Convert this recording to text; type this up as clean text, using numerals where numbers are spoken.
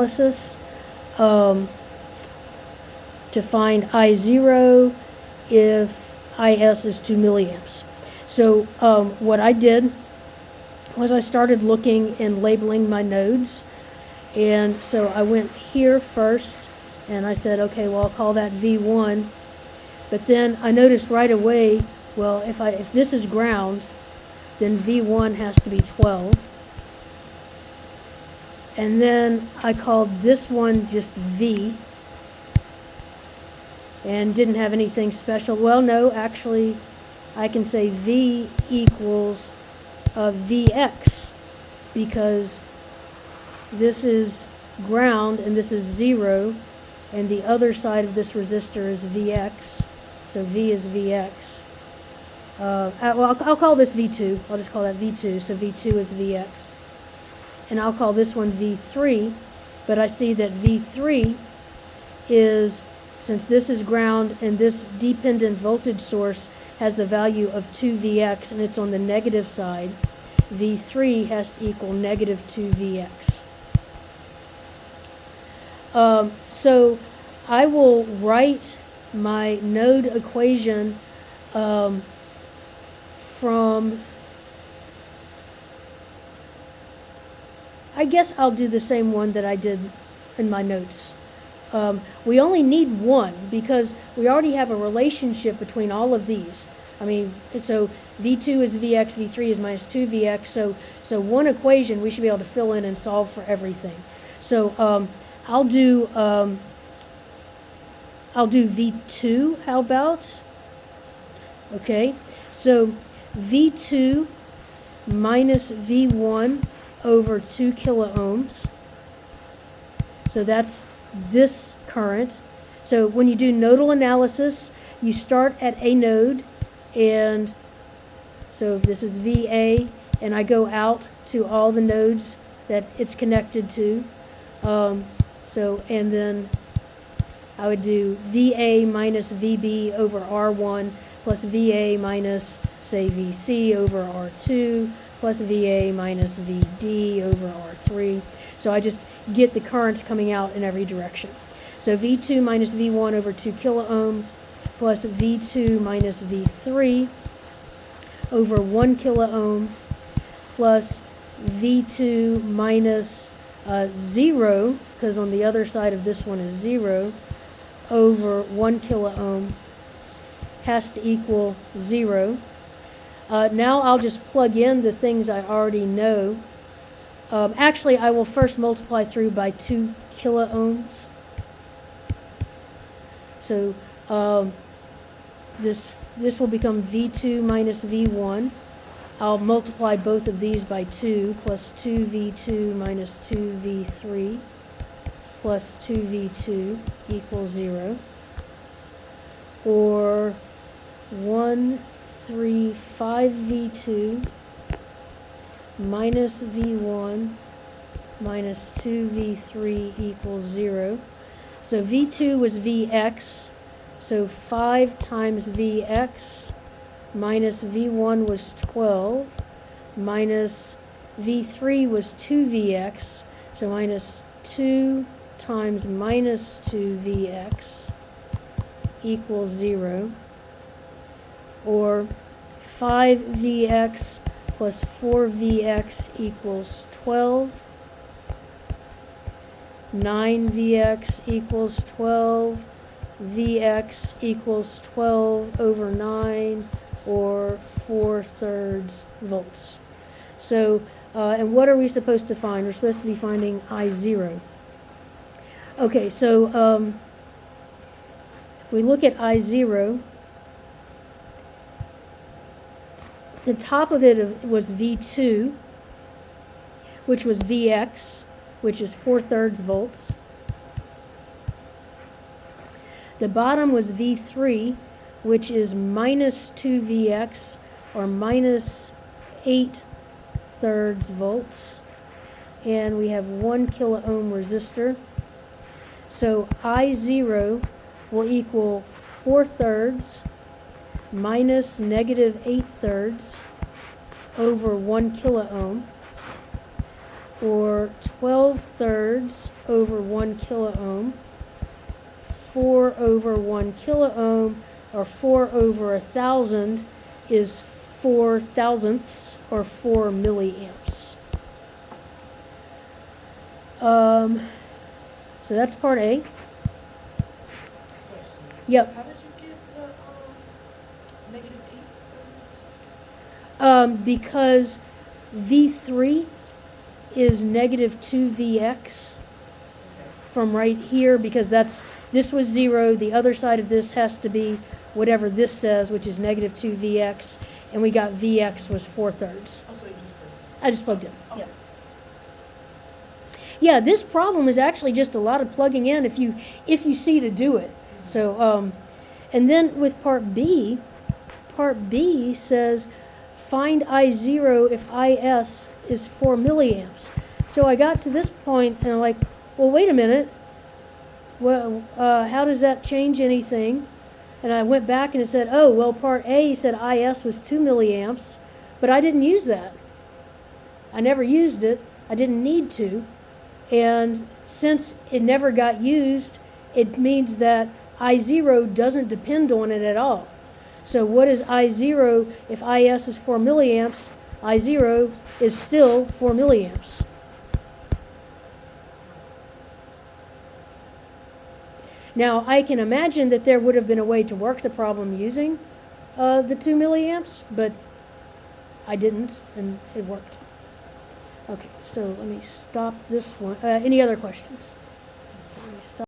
analysis to find I0 if IS is 2 milliamps. So what I did was I started looking and labeling my nodes. And so I went here first, and I said, okay, well, I'll call that V1. But then I noticed right away, well, if this is ground, then V1 has to be 12. And then I called this one just V, and didn't have anything special. Well, no, actually, I can say V equals Vx, because this is ground and this is 0, and the other side of this resistor is Vx, so V is Vx. Well, I'll call this V2. I'll just call that V2, so V2 is Vx. And I'll call this one V3, but I see that V3 is, since this is ground and this dependent voltage source has the value of 2Vx and it's on the negative side, V3 has to equal negative 2Vx. So I will write my node equation from, I guess I'll do the same one that I did in my notes. We only need one because we already have a relationship between all of these. I mean, so V2 is Vx, V3 is minus 2Vx, so one equation we should be able to fill in and solve for everything. So I'll do V2, how about? Okay, so V2 minus V1 over 2 kiloohms. So that's this current. So when you do nodal analysis, you start at a node, and so if this is VA, and I go out to all the nodes that it's connected to. And then I would do VA minus VB over R1 plus VA minus, say, VC over R2 plus VA minus VD over R3. So I just get the currents coming out in every direction. So V2 minus V1 over 2 kiloohms plus V2 minus V3 over 1 kiloohm plus V2 minus 0, because on the other side of this one is 0, over 1 kiloohm has to equal 0. Now I'll just plug in the things I already know. Actually, I will first multiply through by 2 kiloohms. So this will become V2 minus V1. I'll multiply both of these by 2, plus 2V2 minus 2V3 plus 2V2 equals 0. Or 135V2 minus V1 minus 2V3 equals 0. So V2 was Vx, so 5 times Vx minus V1 was 12, minus V3 was 2Vx, so minus 2 times minus 2Vx equals 0. Or 5Vx plus 4Vx equals 12. 9Vx equals 12. Vx equals 12 over 9, or 4/3 volts. So, and what are we supposed to find? We're supposed to be finding I0. Okay, so if we look at I0, the top of it was V2, which was Vx, which is 4/3 volts. The bottom was V3, which is minus 2Vx, or minus 8/3 volts. And we have 1 kiloohm resistor. So I0 will equal 4/3 minus negative 8/3 over 1 kiloohm or 12/3 over 1 kiloohm. 4 over 1 kiloohm, or 4 over 1,000, is 4 thousandths, or 4 milliamps. So that's part A. Question. Yep. How did you get the -8? Because V3 is negative 2Vx Okay. from right here, because this was 0, the other side of this has to be whatever this says, which is negative 2Vx, and we got Vx was 4/3. Oh, so you just put I just plugged in. okay. Yeah. Yeah, this problem is actually just a lot of plugging in if you see to do it. So, and then with part B says find I0 if IS is 4 milliamps. So I got to this point and I'm like, well, wait a minute. Well, how does that change anything? And I went back and it said, oh, well, part A said IS was 2 milliamps, but I didn't use that. I never used it. I didn't need to. And since it never got used, it means that I0 doesn't depend on it at all. So what is I0 if IS is 4 milliamps? I0 is still 4 milliamps. Now, I can imagine that there would have been a way to work the problem using the 2 milliamps, but I didn't, and it worked. Okay, so let me stop this one. Any other questions? Let me stop.